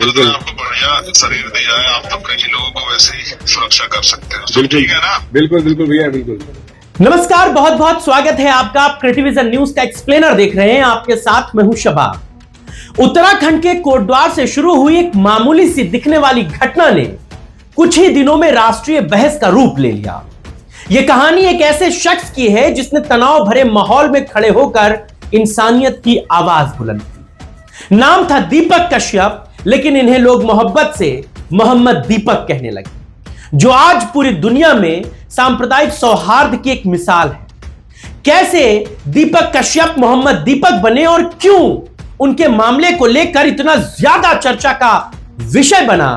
बिल्कुल आपको बढ़िया शरीर दिया है, आप तो कई लोगों को वैसे ही सुरक्षा कर सकते हैं। बिल्कुल ठीक है ना? बिल्कुल बिल्कुल भैया बिल्कुल। नमस्कार, बहुत बहुत स्वागत है आपका। आप क्रिटिविजन न्यूज का एक्सप्लेनर देख रहे हैं। आपके साथ मैं हूं शबाब। उत्तराखंड के कोटद्वार से शुरू हुई एक मामूली सी दिखने वाली घटना ने कुछ ही दिनों में राष्ट्रीय बहस का रूप ले लिया। यह कहानी एक ऐसे शख्स की है जिसने तनाव भरे माहौल में खड़े होकर इंसानियत की आवाज बुलंद की। नाम था दीपक कश्यप, लेकिन इन्हें लोग मोहब्बत से मोहम्मद दीपक कहने लगे, जो आज पूरी दुनिया में सांप्रदायिक सौहार्द की एक मिसाल है। कैसे दीपक कश्यप मोहम्मद दीपक बने और क्यों उनके मामले को लेकर इतना ज्यादा चर्चा का विषय बना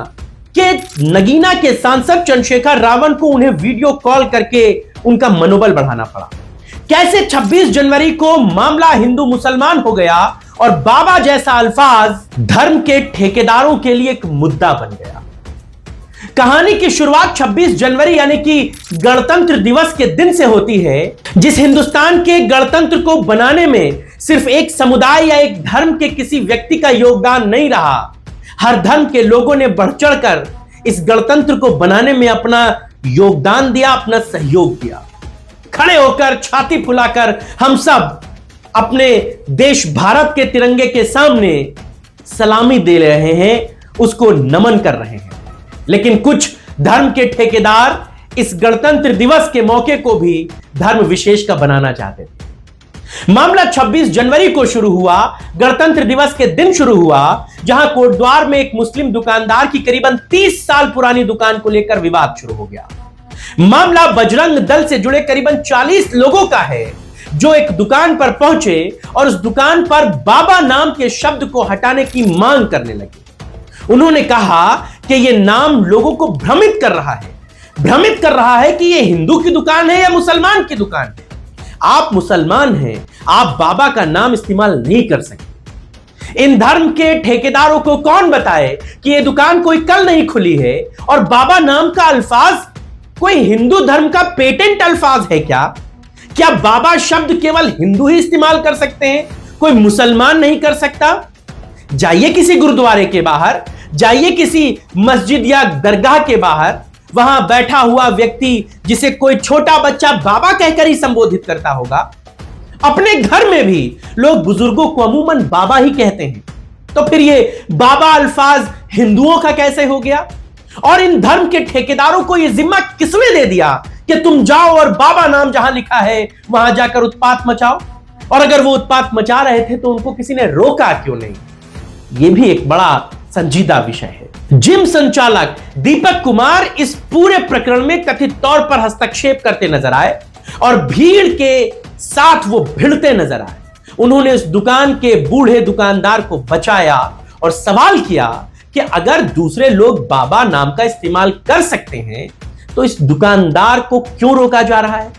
कि नगीना के सांसद चंद्रशेखर रावण को उन्हें वीडियो कॉल करके उनका मनोबल बढ़ाना पड़ा। कैसे 26 जनवरी को मामला हिंदू मुसलमान हो गया और बाबा जैसा अल्फाज धर्म के ठेकेदारों के लिए एक मुद्दा बन गया। कहानी की शुरुआत 26 जनवरी यानी कि गणतंत्र दिवस के दिन से होती है, जिस हिंदुस्तान के गणतंत्र को बनाने में सिर्फ एक समुदाय या एक धर्म के किसी व्यक्ति का योगदान नहीं रहा। हर धर्म के लोगों ने बढ़ चढ़कर इस गणतंत्र को बनाने में अपना योगदान दिया, अपना सहयोग दिया। खड़े होकर छाती फुलाकर हम सब अपने देश भारत के तिरंगे के सामने सलामी दे रहे हैं, उसको नमन कर रहे हैं। लेकिन कुछ धर्म के ठेकेदार इस गणतंत्र दिवस के मौके को भी धर्म विशेष का बनाना चाहते थे। मामला 26 जनवरी को शुरू हुआ, गणतंत्र दिवस के दिन शुरू हुआ, जहां कोटद्वार में एक मुस्लिम दुकानदार की करीबन 30 साल पुरानी दुकान को लेकर विवाद शुरू हो गया। मामला बजरंग दल से जुड़े करीबन 40 लोगों का है, जो एक दुकान पर पहुंचे और उस दुकान पर बाबा नाम के शब्द को हटाने की मांग करने लगे। उन्होंने कहा कि यह नाम लोगों को भ्रमित कर रहा है कि यह हिंदू की दुकान है या मुसलमान की दुकान है। आप मुसलमान हैं, आप बाबा का नाम इस्तेमाल नहीं कर सकते। इन धर्म के ठेकेदारों को कौन बताए कि यह दुकान कोई कल नहीं खुली है और बाबा नाम का अल्फाज कोई हिंदू धर्म का पेटेंट अल्फाज है क्या? क्या बाबा शब्द केवल हिंदू ही इस्तेमाल कर सकते हैं, कोई मुसलमान नहीं कर सकता? जाइए किसी गुरुद्वारे के बाहर, जाइए किसी मस्जिद या दरगाह के बाहर, वहां बैठा हुआ व्यक्ति जिसे कोई छोटा बच्चा बाबा कहकर ही संबोधित करता होगा। अपने घर में भी लोग बुजुर्गों को अमूमन बाबा ही कहते हैं, तो फिर ये बाबा अल्फाज हिंदुओं का कैसे हो गया? और इन धर्म के ठेकेदारों को यह जिम्मा किसने दे दिया कि तुम जाओ और बाबा नाम जहां लिखा है वहां जाकर उत्पात मचाओ? और अगर वो उत्पात मचा रहे थे तो उनको किसी ने रोका क्यों नहीं? यह भी एक बड़ा संजीदा विषय है। जिम संचालक दीपक कुमार इस पूरे प्रकरण में कथित तौर पर हस्तक्षेप करते नजर आए और भीड़ के साथ वो भिड़ते नजर आए। उन्होंने इस दुकान के बूढ़े दुकानदार को बचाया और सवाल किया कि अगर दूसरे लोग बाबा नाम का इस्तेमाल कर सकते हैं तो इस दुकानदार को क्यों रोका जा रहा है?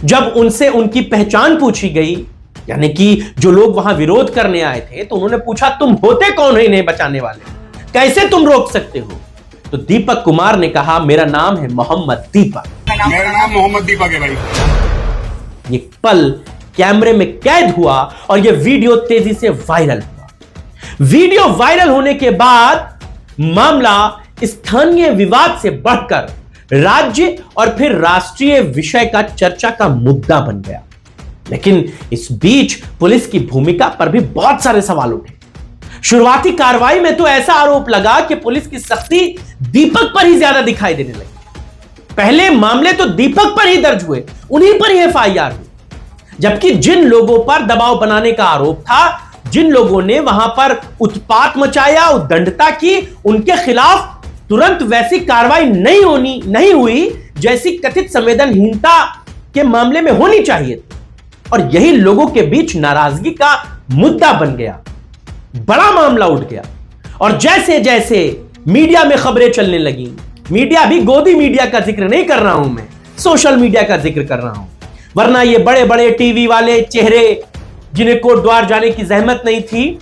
जब उनसे उनकी पहचान पूछी गई, यानी कि जो लोग वहां विरोध करने आए थे, तो उन्होंने पूछा तुम होते कौन है इन्हें बचाने वाले, कैसे तुम रोक सकते हो? तो दीपक कुमार ने कहा मेरा नाम है मोहम्मद दीपक। मेरा नाम मोहम्मद दीपक है भाई। ये पल कैमरे में कैद हुआ और यह वीडियो तेजी से वायरल हुआ। वीडियो वायरल होने के बाद मामला स्थानीय विवाद से बढ़कर राज्य और फिर राष्ट्रीय विषय का चर्चा का मुद्दा बन गया। लेकिन इस बीच पुलिस की भूमिका पर भी बहुत सारे सवाल उठे। शुरुआती कार्रवाई में तो ऐसा आरोप लगा कि पुलिस की सख्ती दीपक पर ही ज्यादा दिखाई देने लगी। पहले मामले तो दीपक पर ही दर्ज हुए, उन्हीं पर ही एफआईआर हुई, जबकि जिन लोगों पर दबाव बनाने का आरोप था, जिन लोगों ने वहां पर उत्पात मचाया, उद्दंडता की, उनके खिलाफ तुरंत वैसी कार्रवाई नहीं हुई जैसी कथित संवेदनहीनता के मामले में होनी चाहिए थी। और यही लोगों के बीच नाराजगी का मुद्दा बन गया। बड़ा मामला उठ गया और जैसे जैसे मीडिया में खबरें चलने लगी, मीडिया भी गोदी मीडिया का जिक्र नहीं कर रहा हूं मैं, सोशल मीडिया का जिक्र कर रहा हूं, वरना ये बड़े बड़े टीवी वाले चेहरे जिन्हें कोटद्वार जाने की जहमत नहीं थी,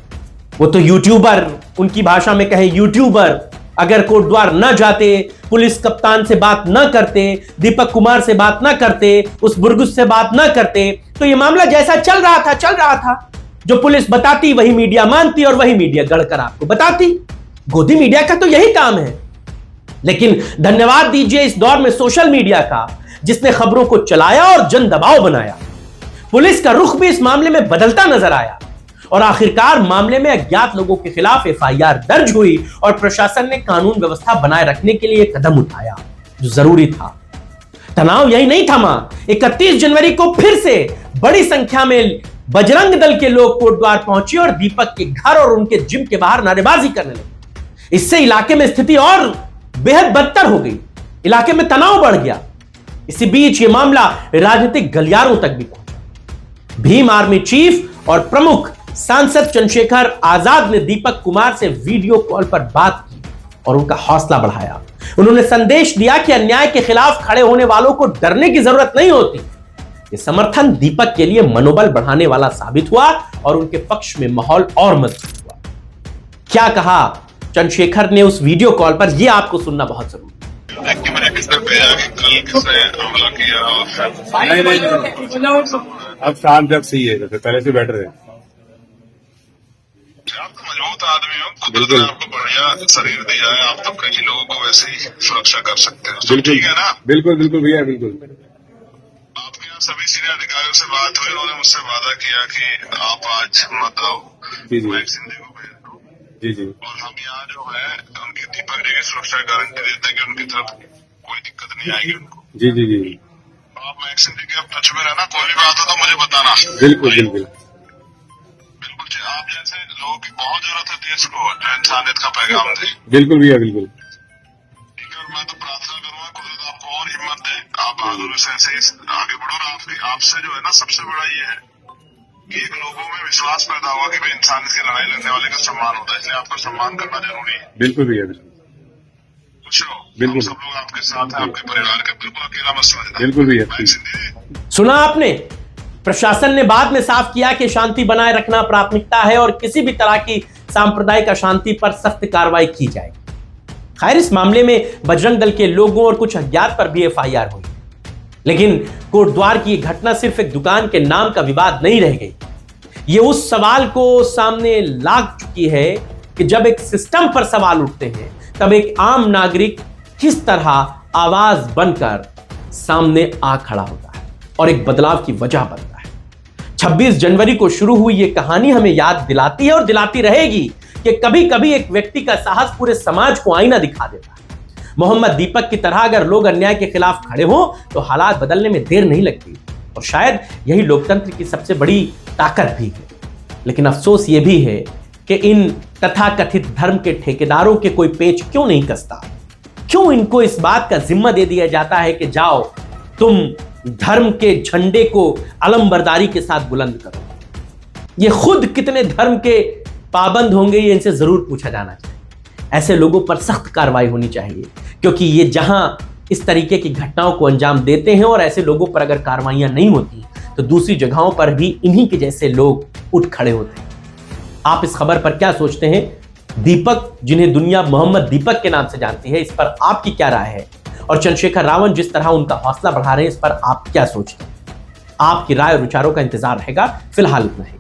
वो तो यूट्यूबर, उनकी भाषा में कहे यूट्यूबर, अगर कोटद्वार न जाते, पुलिस कप्तान से बात न करते, दीपक कुमार से बात न करते, उस बुरगुस से बात न करते, तो यह मामला जैसा चल रहा था, जो पुलिस बताती वही मीडिया मानती और वही मीडिया गढ़कर आपको बताती। गोदी मीडिया का तो यही काम है। लेकिन धन्यवाद दीजिए इस दौर में सोशल मीडिया का, जिसने खबरों को चलाया और जन दबाव बनाया। पुलिस का रुख भी इस मामले में बदलता नजर आया और आखिरकार मामले में अज्ञात लोगों के खिलाफ एफआईआर दर्ज हुई और प्रशासन ने कानून व्यवस्था बनाए रखने के लिए कदम उठाया जो जरूरी था। तनाव यही नहीं थमा। 31 जनवरी को फिर से बड़ी संख्या में बजरंग दल के लोग कोटद्वार पहुंचे और दीपक के घर और उनके जिम के बाहर नारेबाजी करने लगे। इससे इलाके में स्थिति और बेहद बदतर हो गई। इलाके में तनाव बढ़ गया। इसी बीच यह मामला राजनीतिक गलियारों तक भी पहुंचा। भीम आर्मी चीफ और प्रमुख सांसद चंद्रशेखर आजाद ने दीपक कुमार से वीडियो कॉल पर बात की और उनका हौसला बढ़ाया। उन्होंने संदेश दिया कि अन्याय के खिलाफ खड़े होने वालों को डरने की जरूरत नहीं होती। ये समर्थन दीपक के लिए मनोबल बढ़ाने वाला साबित हुआ और उनके पक्ष में माहौल और मजबूत हुआ। क्या कहा चंद्रशेखर ने उस वीडियो कॉल पर, यह आपको सुनना बहुत जरूरी है। मैंने किसने भेजा कि कल किसने हमला किया? नहीं, अब शांत जब सही है, जैसे पहले से बेटर है। आप तो मजबूत आदमी हो, कुदरत ने आपको बढ़िया शरीर दिया है, आप तो कई लोगों को वैसे ही सुरक्षा कर सकते हैं। तो ठीक है ना? बिल्कुल बिल्कुल भैया, बिल्कुल। आपके यहाँ सभी सीनियर अधिकारियों से बात हुई, उन्होंने मुझसे वादा किया कि आप आज मत आओ, जी जी वैक्सीन देखो भेज दो। जी जी और हम यहाँ जो है उनकी दीपक जी की सुरक्षा गारंटी देते हैं कि उनकी तरफ कोई दिक्कत नहीं आएगी उनको। जी जी जी आप वैक्सीन जी के टच में रहना, कोई भी बात हो तो मुझे बताना। बिल्कुल बिल्कुल बिल्कुल, आप जैसे लोगों की बहुत जरूरत है देश को, जो इंसानियत का पैगाम दे। बिल्कुल भैया, बिल्कुल। ठीक है, और मैं तो प्रार्थना करूंगा कुदरत आपको और हिम्मत दे, आप बहादुरी से ऐसे ही आगे बढ़ो। और आपसे जो है ना, सबसे बड़ा ये है कि एक लोगों में विश्वास पैदा हुआ कि भाई इंसानियत की लड़ाई लड़ने वाले का सम्मान होता है, इसलिए आपका सम्मान करना जरूरी है। बिल्कुल भैया, बिल्कुल। खुश हो, बिल्कुल। हम सब लोग आपके साथ हैं, आपके परिवार के, बिल्कुल अकेला मत समझना। बिल्कुल भैया। वैक्सीन दे। सुना आपने, प्रशासन ने बाद में साफ किया कि शांति बनाए रखना प्राथमिकता है और किसी भी तरह की सांप्रदायिक अशांति पर सख्त कार्रवाई की जाएगी। खैर, इस मामले में बजरंग दल के लोगों और कुछ अज्ञात पर भी एफआईआर हुई, लेकिन कोटद्वार की यह घटना सिर्फ एक दुकान के नाम का विवाद नहीं रह गई। ये उस सवाल को सामने ला चुकी है कि जब एक सिस्टम पर सवाल उठते हैं तब एक आम नागरिक किस तरह आवाज बनकर सामने आ खड़ा होता है और एक बदलाव की वजह बनता है। 26 जनवरी को शुरू हुई ये कहानी हमें याद दिलाती है और दिलाती रहेगी कि कभी कभी एक व्यक्ति का साहस पूरे समाज को आईना दिखा देता है। मोहम्मद दीपक की तरह अगर लोग अन्याय के खिलाफ खड़े हों तो हालात बदलने में देर नहीं लगती और शायद यही लोकतंत्र की सबसे बड़ी ताकत भी है। लेकिन अफसोस यह भी है कि इन तथाकथित धर्म के ठेकेदारों के कोई पेच क्यों नहीं कसता। क्यों इनको इस बात का जिम्मा दे दिया जाता है कि जाओ तुम धर्म के झंडे को अलंबरदारी के साथ बुलंद करो। ये खुद कितने धर्म के पाबंद होंगे, ये इनसे जरूर पूछा जाना चाहिए। ऐसे लोगों पर सख्त कार्रवाई होनी चाहिए, क्योंकि ये जहां इस तरीके की घटनाओं को अंजाम देते हैं और ऐसे लोगों पर अगर कार्रवाइयां नहीं होती तो दूसरी जगहों पर भी इन्हीं के जैसे लोग उठ खड़े होते हैं। आप इस खबर पर क्या सोचते हैं? दीपक, जिन्हें दुनिया मोहम्मद दीपक के नाम से जानती है, इस पर आपकी क्या राय है? और चंद्रशेखर रावण जिस तरह उनका हौसला बढ़ा रहे हैं, इस पर आप क्या सोचते हैं? आपकी राय और विचारों का इंतजार रहेगा। फिलहाल इतना ही।